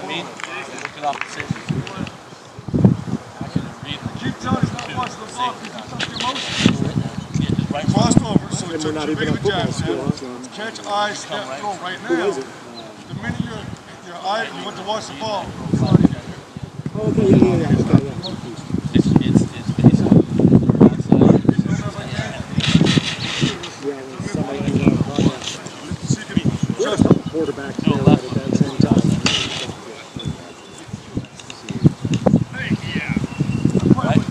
I mean? Looking off the safety. Keep telling us not watching the ball because you touch your motion. Crossed over, so it took two big of a jab. Catch, eye, step, throw right now. The minute your eye, you went to watch the ball. Okay, yeah. It's basically quarterback no left. at that same time. Right?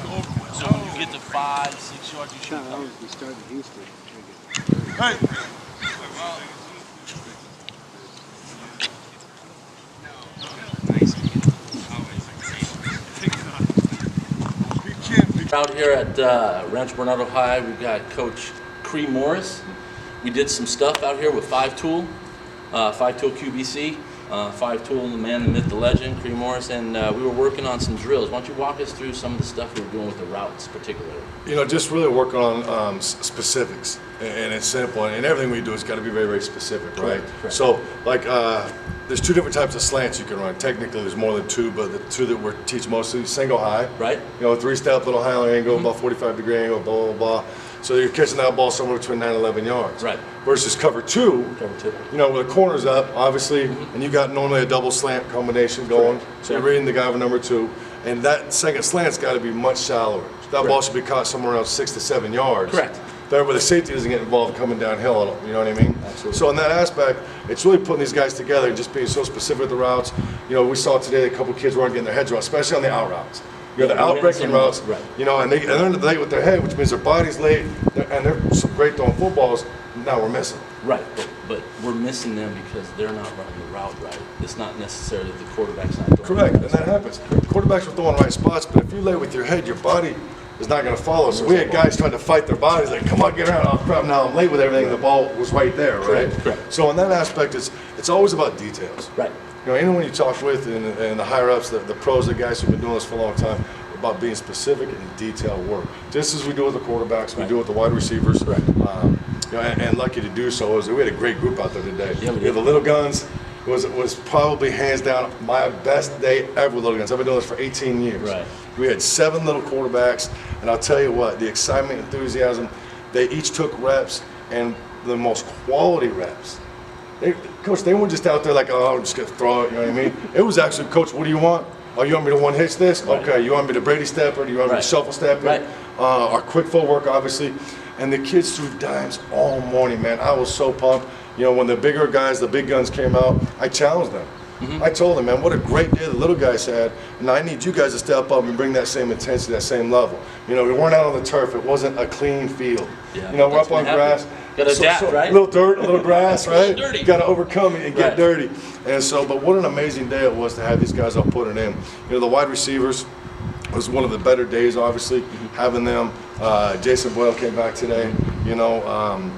So when you get to 5, 6 yards, you shoot. We started Houston. Hey. Out here at Rancho Bernardo High, we've got Coach Cree Morris. We did some stuff out here with 5-Tool QBC, 5-Tool, the man, the myth, the legend, Cree Morris, and we were working on some drills. Why don't you walk us through some of the stuff we were doing with the routes particularly? You know, just really working on specifics, and it's simple, and everything we do has got to be very, very specific, right? Correct. So, like, there's 2 different types of slants you can run. Technically, there's more than 2, but the 2 that we teach mostly, single high, Right. You know, 3-step, little high angle, about 45-degree angle, blah, blah, blah. So you're catching that ball somewhere between 9 and 11 yards. Right. Versus cover 2, Cover 2. you know, with the corners up, obviously, and you got normally a double slant combination going. Correct. So you're reading the guy with number 2, and that second slant's got to be much shallower. That ball should be caught somewhere around 6 to 7 yards. Correct. That way the safety doesn't get involved coming downhill. You know what I mean? Absolutely. So in that aspect, it's really putting these guys together and just being so specific with the routes. You know, we saw today a couple kids weren't getting their heads around, especially on the out routes. You know, the out-breaking routes, right. you know, and they're late with their head, which means their body's late, and they're some great throwing footballs. Now we're missing. Right, but we're missing them because they're not running the route right. It's not necessarily the quarterback's not throwing. Correct, and that happens. Quarterbacks are throwing right spots, but if you lay with your head, your body is not going to follow. So we had guys trying to fight their bodies, like, come on, get around. Oh, crap, now I'm late with everything. The ball was right there, right? Correct. So in that aspect, it's always about details. Right. You know, anyone you talk with and the higher-ups, the pros, the guys who've been doing this for a long time, about being specific and detailed work. Just as we do with the quarterbacks, we do with the wide receivers. Right. You know, and lucky to do so. We had a great group out there today. Yeah, we had did. the Little Guns. Was probably hands down my best day ever with Little Guns. I've been doing this for 18 years. Right. We had 7 little quarterbacks, and I'll tell you what, the excitement, enthusiasm, they each took reps, and the most quality reps. Coach, they weren't just out there like, oh, I'm just going to throw it, you know what I mean? It was actually, Coach, what do you want? Oh, you want me to one-hitch this? Right. Okay, you want me to Brady step it? Do you want me to shuffle step it? Right. Our quick footwork, obviously. And the kids threw dimes all morning, man. I was so pumped. You know, when the bigger guys, the big guns came out, I challenged them. I told them, man, what a great day the little guys had, and I need you guys to step up and bring that same intensity, that same level. You know, we weren't out on the turf. It wasn't a clean field. Yeah, you know, we're up on grass. Got to adapt, right? A little dirt, a little grass, right? Dirty. Got to overcome it and get Right. dirty. And so, but what an amazing day it was to have these guys all putting in. You know, the wide receivers was one of the better days, obviously, having them. Jason Boyle came back today. You know,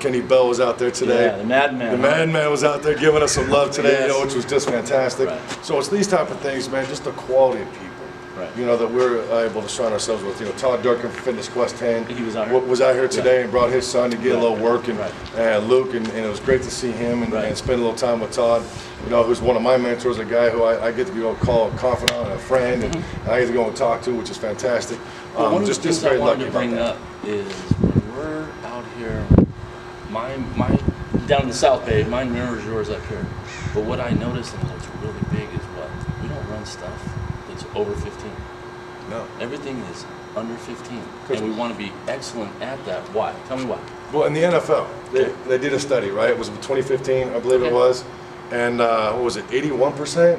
Kenny Bell was out there today. Yeah, the Madman. The Madman was out there giving us some love today, Yes. you know, which was just fantastic. Right. So it's these type of things, man, just the quality of people. Right. You know, that we're able to surround ourselves with. You know, Todd Durkin from Fitness Quest 10 He was out here. was out here today and brought his son to get a little work, and Right. Luke, and it was great to see him and Right. spend a little time with Todd. You know, who's one of my mentors, a guy who I get to be able to call a confidant and a friend, and I get to go and talk to, which is fantastic. Well, one of the just things very I wanted lucky to about bring that. up is when we're out here, my down in the South Bay, mine mirrors yours up here. But what I noticed and what's really big is what we don't run stuff that's over 15. No. Everything is under 15, and we want to be excellent at that. Why? Tell me why. Well, in the NFL, they did a study, right? It was 2015, I believe it was, and what was it, 81%?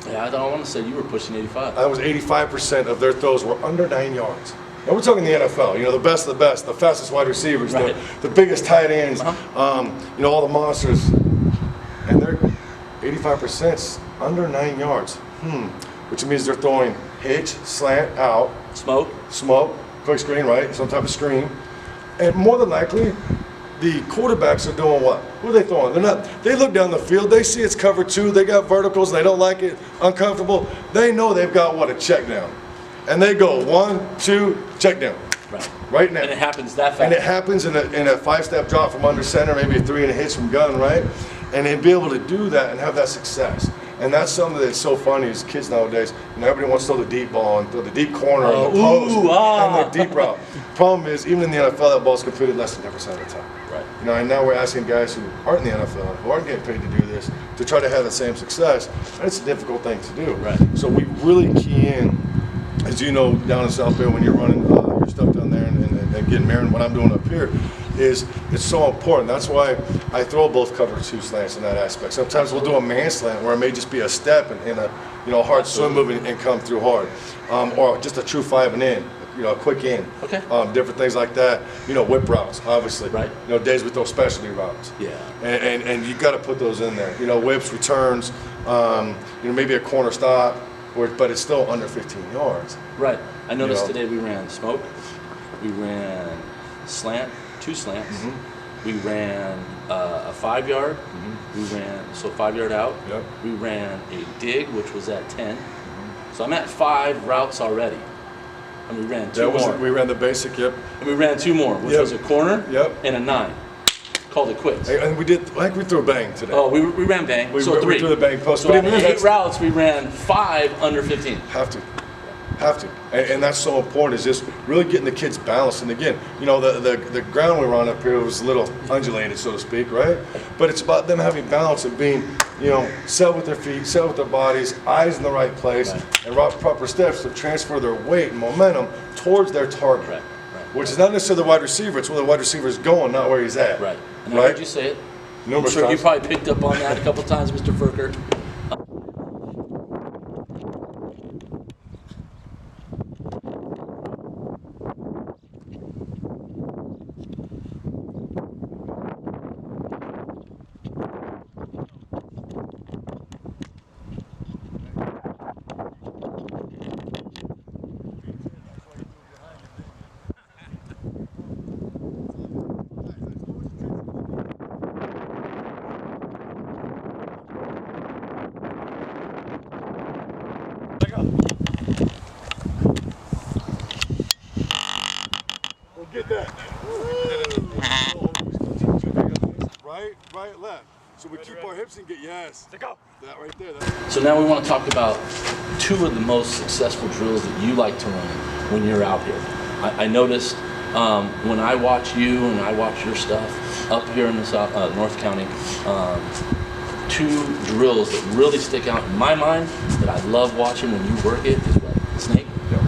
Yeah, I don't want to say you were pushing 85. That was 85% of their throws were under 9 yards. Now we're talking the NFL, you know, the best of the best, the fastest wide receivers, Right. the biggest tight ends, you know, all the monsters, and they're 85% under 9 yards. Which means they're throwing hitch, slant, out, smoke, quick screen, right? Some type of screen, and more than likely, the quarterbacks are doing what? Who are they throwing? They're not. They look down the field. They see it's cover 2. They got verticals. And they don't like it. Uncomfortable. They know they've got what, a check down, and they go 1, 2, check down. Right now. And it happens that fast. And it happens in a 5-step drop from under center, maybe a 3 and a hitch from gun, right? And then be able to do that and have that success. And that's something that's so funny is kids nowadays, you know, everybody wants to throw the deep ball and throw the deep corner and the post and the deep route. Problem is, even in the NFL, that ball's completed less than 10% of the time. Right. You know, and now we're asking guys who aren't in the NFL, who aren't getting paid to do this, to try to have the same success. And it's a difficult thing to do. Right. So we really key in, as you know, down in South Bay when you're running your stuff down there and getting married, what I'm doing up here, is it's so important. That's why I throw both cover two slants in that aspect. Sometimes we'll do a man slant where it may just be a step and a hard swim move and come through hard, or just a true 5 and in. You know, a quick in. Okay. Different things like that. You know, whip routes, obviously. Right. You know, days we throw specialty routes. Yeah. And you got to put those in there. You know, whips, returns. Maybe a corner stop, but it's still under 15 yards. Right. I noticed know. today we ran smoke, we ran slant, 2 slants, we ran a 5-yard, we ran 5-yard out. Yep. We ran a dig, which was at 10. So I'm at 5 routes already. And we ran 2 more. We ran the basic, yep. And we ran 2 more, which Yep. was a corner Yep. and a 9. Called it quits. And we did, I think we threw a bang today. Oh, we ran bang. We 3. threw the bang post. So But out of even 8 that's- routes, we ran 5 under 15. Have to. And that's so important, is just really getting the kids balanced. And again, you know, the ground we were on up here was a little undulated, so to speak, right? But it's about them having balance and being, you know, set with their feet, set with their bodies, eyes in the right place, and proper steps to transfer their weight and momentum towards their target. Right. Which is not necessarily the wide receiver, it's where the wide receiver is going, not where he's at. Right. And I Right? heard you say it. Numerous I'm sure you times. probably picked up on that a couple times, Mr. Furker. We'll get that. Right, left. So we keep our hips and get yes. Go. That right there. So now we want to talk about 2 of the most successful drills that you like to run when you're out here. I noticed when I watch you and I watch your stuff up here in the South, North County, 2 drills that really stick out in my mind that I love watching when you work it is what? The snake. Yep.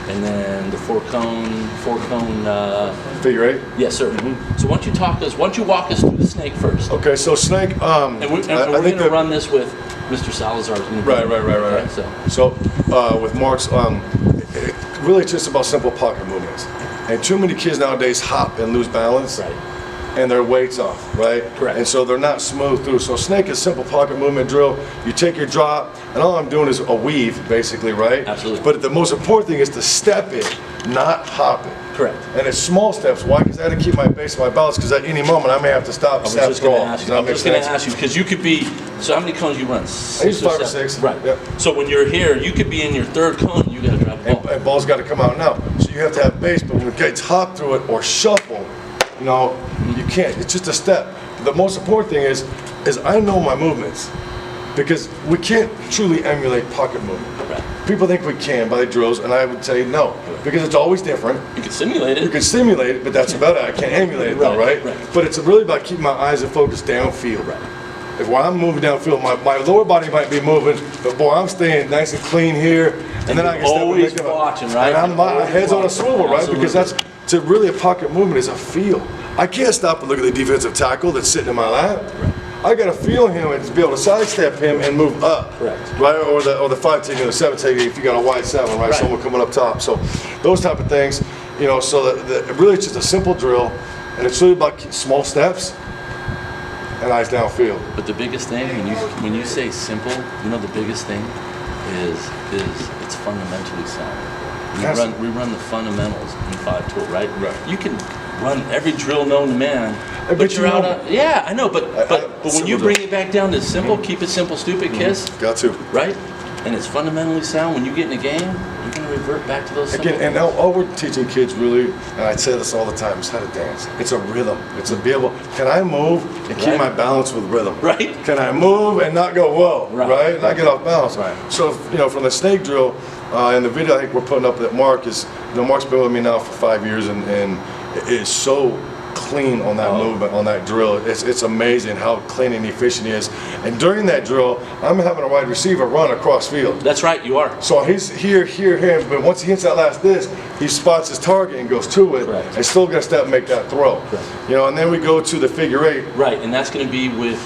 And then the 4-cone. Figure 8. Yes, sir. So why don't you walk us through the snake first? Okay, so snake. And we're going to run this with Mr. Salazar. Right. Okay, So with Mark's, really it's just about simple pocket movements. And too many kids nowadays hop and lose balance. Right. And their weight's off, right? Correct. And so they're not smooth through. So snake is simple pocket movement drill. You take your drop, and all I'm doing is a weave, basically, right? Absolutely. But the most important thing is to step it, not hop it. Correct. And it's small steps. Why? Because I got to keep my base and my balance. Because at any moment I may have to stop. I was just going to ask you. Does Because you could be. So how many cones you run? I use 5 or 6. Right. Yep. So when you're here, you could be in your 3rd cone. You got to drive the ball. And ball's got to come out now. So you have to have base, but when it gets hop through it or shuffle, you know, you can't. It's just a step. The most important thing is I know my movements, because we can't truly emulate pocket movement. Right. People think we can by the drills, and I would say no, because it's always different. You can simulate You it. can simulate it, but that's about it. I can't emulate it though, right? Right. But it's really about keeping my eyes and focus downfield. Right. If while I'm moving downfield, my lower body might be moving, but boy, I'm staying nice and clean here, and then I can step and always make it up. watching, right? And my Always head's on a watching. swivel, right? Absolutely. Because that's to really a pocket movement is a feel. I can't stop and look at the defensive tackle that's sitting in my lap. I got to feel him and to be able to sidestep him and move up. Correct. Right, or the 5 technique or the 7 technique if you got a wide 7, right? Right. Someone coming up top. So those type of things, you know. So really it's just a simple drill, and it's really about small steps and eyes downfield. But the biggest thing when you say simple, you know the biggest thing is it's fundamentally sound. We run the fundamentals in 5 tool, right? Right. You can run every drill known to man. But you're you out know- of, yeah, I know, but when you simple bring drill. it back down to simple, keep it simple, stupid, kiss, Got to. right? and it's fundamentally sound, when you get in a game, you're going to revert back to those simple Again, and things. all we're teaching kids really, and I say this all the time, is how to dance. It's a rhythm. It's a be able, can I move and keep Right. my balance with rhythm? Right. Can I move and not go whoa, Right. right? Not get off balance. Right. So, from the snake drill, in the video I think we're putting up that Mark is, Mark's been with me now for 5 years, and it is so clean on that movement, on that drill. It's amazing how clean and efficient he is. And during that drill, I'm having a wide receiver run across field. That's right, you are. So he's here, but once he hits that last disc, he spots his target and goes to it, Correct. and still got to step and make that throw. Correct. And then we go to the figure 8. Right, and that's going to be with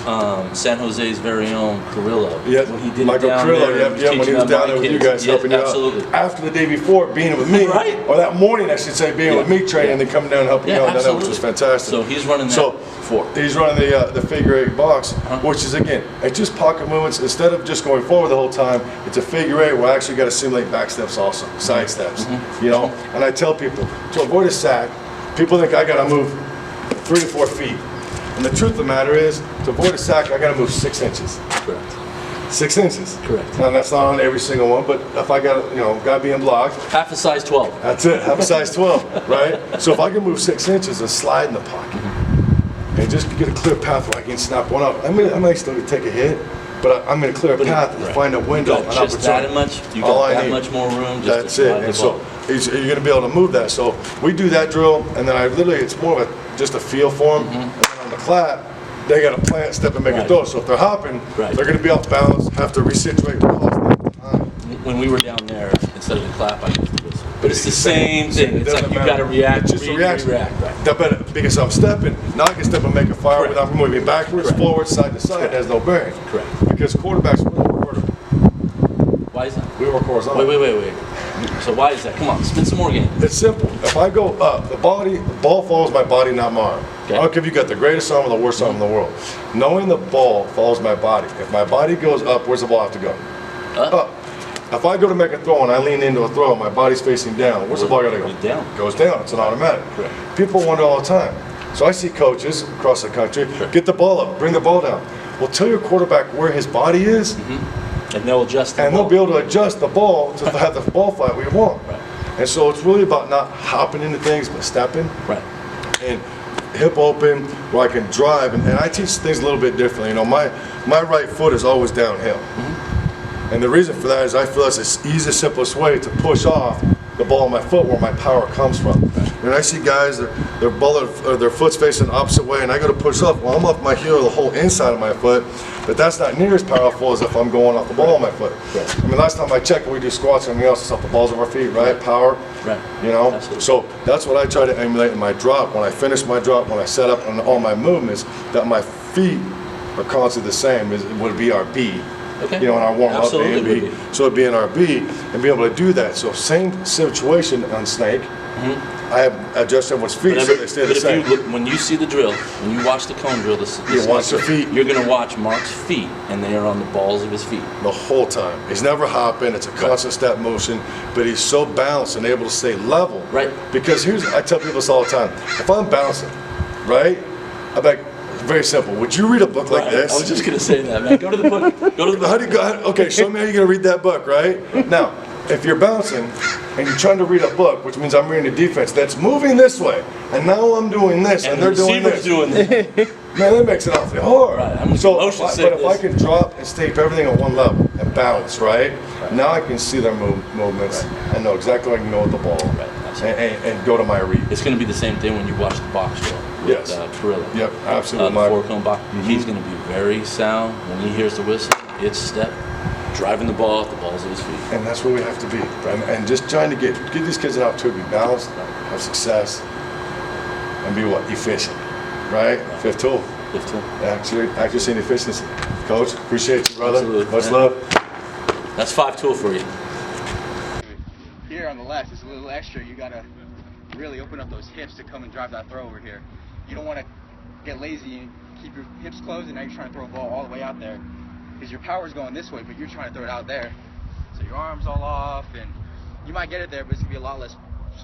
San Jose's very own Carrillo. Yeah, When he did Michael it down Carrillo, there, when he was teaching down my there with you kids. guys, Yes, helping you absolutely. out. After the day before, being with me, Right. or that morning, I should say, being with me training, and then coming down and helping you out, down there, which was fantastic. So he's running that So four. he's running the figure 8 box, which is, again, it's just pocket movements. Instead of just going forward the whole time, it's a figure 8 where I actually got to simulate back steps also, side steps. And I tell people, to avoid a sack, people think I got to move 3 to 4 feet. And the truth of the matter is, to avoid a sack, I got to move 6 inches. Correct. 6 inches. Correct. Now that's not on every single one, but if I got, got being blocked, Half a size 12. that's it. Have a size 12, right? So if I can move 6 inches and slide in the pocket, and just get a clear path where I can snap one up, I might still take a hit, but I'm going to clear a path and Right. find a window, You an got just that opportunity. much. You All got I that need. much more room. Just That's to it. drive the And so ball. you're going to be able to move that. So we do that drill, and then I literally, it's more of just a feel for them. And then on the clap, they got to plant, step, and make a Right. throw. So if they're hopping, Right. they're going to be off balance, have to resituate the ball. When we were down there, instead of the clap, I used the whistle. But it's the same thing. It It's like doesn't you matter. got to react. It's just a reaction. React. Right. That better, because I'm stepping, now I can step and make a fire Correct. without moving backwards, Correct. forward, side to side. It has no bearing. Correct. Because quarterbacks, we don't work vertical. Why is that? We work horizontal. Wait. So why is that? Come on, spin some more game. It's simple. If I go up, the ball follows my body, not my arm. Okay. I don't care if you got the greatest arm or the worst arm in the world. Knowing the ball follows my body. If my body goes up, where's the ball have to go? Up. If I go to make a throw and I lean into a throw, my body's facing down. Where's the ball got to go? Down. Goes down. It's an automatic. Correct. People wonder all the time. So I see coaches across the country, get the ball up, bring the ball down. Well, tell your quarterback where his body is, And they'll adjust the and ball. they'll be able to adjust the ball to have the ball fly where you want. Right. And so it's really about not hopping into things, but stepping Right. and hip open where I can drive. And I teach things a little bit differently. My right foot is always downhill. And the reason for that is I feel that's the easiest, simplest way to push off the ball on my foot where my power comes from. And I see guys, their foot's facing the opposite way, and I go to push up. Well, I'm up my heel, the whole inside of my foot, but that's not near as powerful as if I'm going off the ball on my foot. Right. I mean, last time I checked, when we do squats and everything else, it's off the balls of our feet, right? Power. Right. Absolutely. So that's what I try to emulate in my drop. When I finish my drop, when I set up on all my movements, that my feet are constantly the same as it would be our B. Okay. In our warm up A Absolutely and would B. be. So it'd be in our B and be able to do that. So same situation on snake. I have adjusted everyone's feet But so they stay the if same. you look, when you see the drill, when you watch the cone drill, You watch the feet. You're going to watch Mark's feet, and they are on the balls of his feet. The whole time. He's never hopping. It's a constant step motion, but he's so balanced and able to stay level. Right. Because I tell people this all the time. If I'm bouncing, right? I'm like, very simple. Would you read a book like Right. this? I was just going to say that, man. Go to the book. Go to the book. How do you go? Okay, show me how you're gonna read that book, right? Now, if you're bouncing and you're trying to read a book, which means I'm reading a defense that's moving this way, and now I'm doing this, and, And they're the doing receiver's this. doing this. Man, that makes it awfully hard. Right, I'm So, motion but sickness. if I can drop and stay everything at one level and balance, right? Now I can see their movements and know exactly where I can go with the ball and go to my read. It's going to be the same thing when you watch the box drill with Yes. Carrillo. Yep, absolutely. The four-cone box. He's going to be very sound. When he hears the whistle, it's step, driving the ball off the balls of his feet. And that's where we have to be. And just trying to get these kids an opportunity to be balanced, have success, and be what? Efficient. Right? Fifth tool. Fifth tool. Accuracy and efficiency. Coach, appreciate you, brother. Absolutely, Much man. love. That's 5-tool for you. Here on the left is a little extra. You gotta really open up those hips to come and drive that throw over here. You don't want to get lazy and keep your hips closed, and now you're trying to throw a ball all the way out there because your power's going this way, but you're trying to throw it out there. So your arms all off, and you might get it there, but it's gonna be a lot less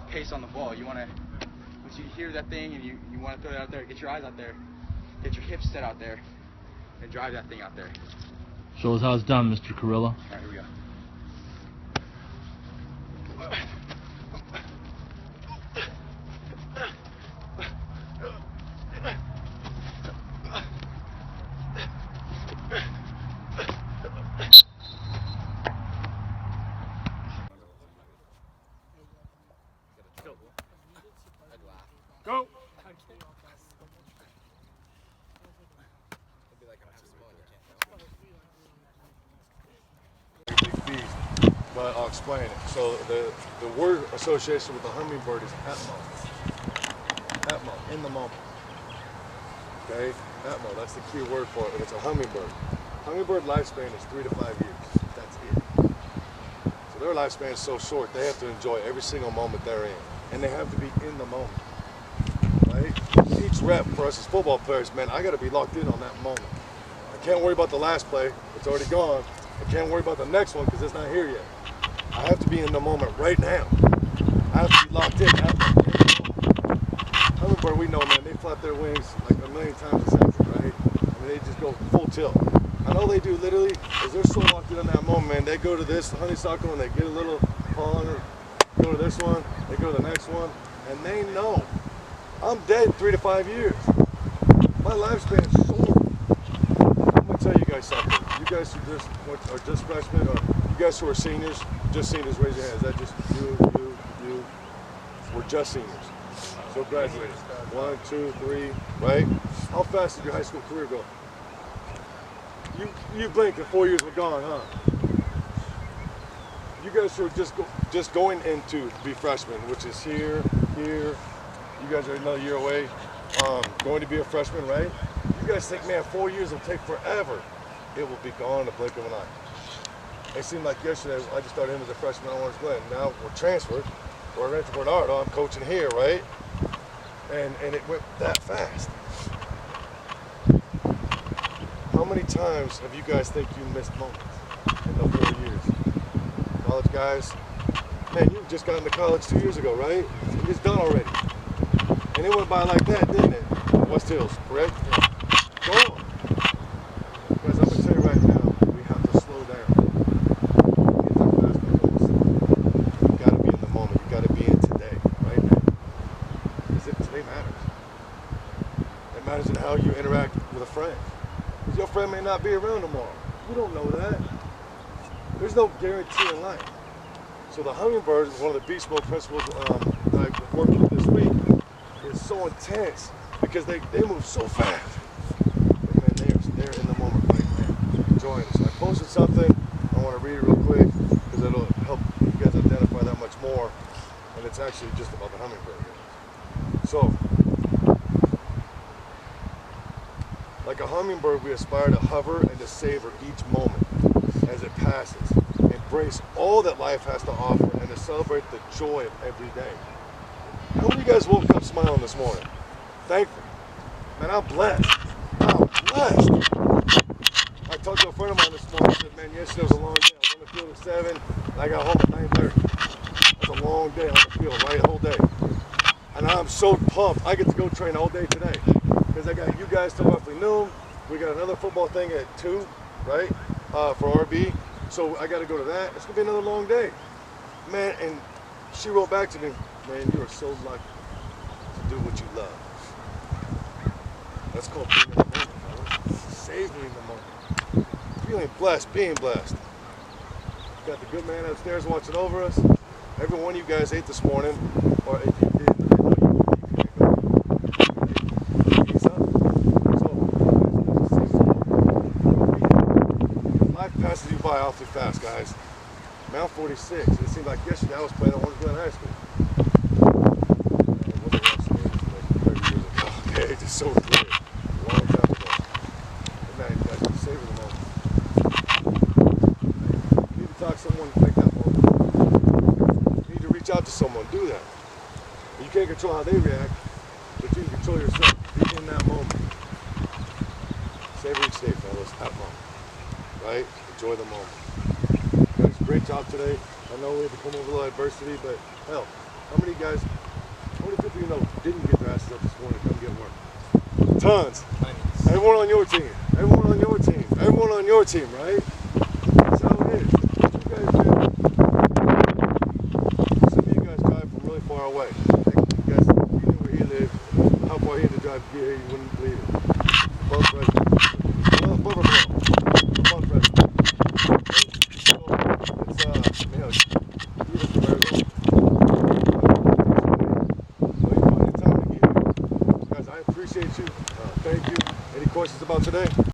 pace on the ball. You want to, once you hear that thing and you want to throw it out there, get your eyes out there, get your hips set out there, and drive that thing out there. Show us how it's done, Mr. Carrillo. All right, here we go. I'll explain it. So the word association with the hummingbird is atmo. Atmo, in the moment. Okay, atmo, that's the key word for it, and it's a hummingbird. Hummingbird lifespan is 3 to 5 years. That's it. So their lifespan is so short, they have to enjoy every single moment they're in, and they have to be in the moment. Right? Each rep for us as football players, man, I got to be locked in on that moment. I can't worry about the last play; it's already gone. I can't worry about the next one because it's not here yet. I have to be in the moment right now. I have to be locked in. Hummingbird, we know, man, they flap their wings like a million times a second, right? I mean, they just go full tilt. And all they do literally is they're so locked in on that moment, man. They go to this honeysuckle and they get a little pollen, go to this one, they go to the next one, and they know I'm dead in 3 to 5 years. My lifespan is short. I'm gonna tell you guys something. You guys who are just freshmen, or you guys who are seniors, just seniors, raise your hands. Is that just you? We're just seniors. So graduated. 1, 2, 3, right? How fast did your high school career go? You blinked and 4 years were gone, huh? You guys who are just going into to be freshmen, which is here. You guys are another year away, going to be a freshman, right? You guys think, man, 4 years will take forever. It will be gone in the blink of an eye. It seemed like yesterday, I just started in as a freshman at Orange Glen. Now we're transferred. We're into Bernardo. I'm coaching here, right? And it went that fast. How many times have you guys think you missed moments in those 4 years? College guys, man, you just got into college 2 years ago, right? It's done already. And it went by like that, didn't it? West Hills, correct? Gone. Guys, I'm gonna tell you right now, we have to slow down. You gotta be in the moment. You gotta be in today, right now. Because today matters. It matters in how you interact with a friend. Because your friend may not be around tomorrow. You don't know that. There's no guarantee in life. So the hummingbird is one of the beast mode principles that I've worked with this week. It's so intense because they move so fast. But man, they're in the moment right now, enjoying it. So I posted something. I want to read it real quick because it'll help you guys identify that much more. And it's actually just about the hummingbird. So, like a hummingbird, we aspire to hover and to savor each moment as it passes. Embrace all that life has to offer and to celebrate the joy of every day. How many of you guys woke up smiling this morning? Thankful. Man, I'm blessed. I'm blessed. I talked to a friend of mine this morning. I said, man, yesterday was a long day. I was on the field at 7, and I got home at 9:30. That's a long day on the field, right? The whole day. And I'm so pumped. I get to go train all day today. Because I got you guys till roughly noon. We got another football thing at 2, right? For RB. So I got to go to that. It's going to be another long day. Man, and she wrote back to me, man, you are so lucky to do what you love. That's called being in the moment, fellas. Savoring the moment. Feeling blessed, being blessed. Got the good man upstairs watching over us. Every one of you guys ate this morning, or if you did, I know you can't go. He's up. So, life passes you by awfully fast, guys. Mount 46. It seemed like yesterday I was playing at Orange Glen High School. It wasn't like 30 years ago. Okay, it's just so clear. A long time ago. And man, you guys can savor the moment. You need to talk to someone like that moment. You need to reach out to someone. Do that. You can't control how they react, but you can control yourself. Be in that moment. Savor each day, fellas. That moment. Right? Enjoy the moment. Guys, great job today. I know we had to come over a little adversity, but hell, how many people you know didn't get their asses up this morning to come get work? Tons. Everyone on your team. Everyone on your team. Everyone on your team, right? That's how it is. You guys do. Some of you guys drive from really far away. You guys, if you knew where he lived, how far he had to drive to get here, you wouldn't believe it. Above Fresno. Well, above or below. Above Fresno. Appreciate you. Thank you. Any questions about today?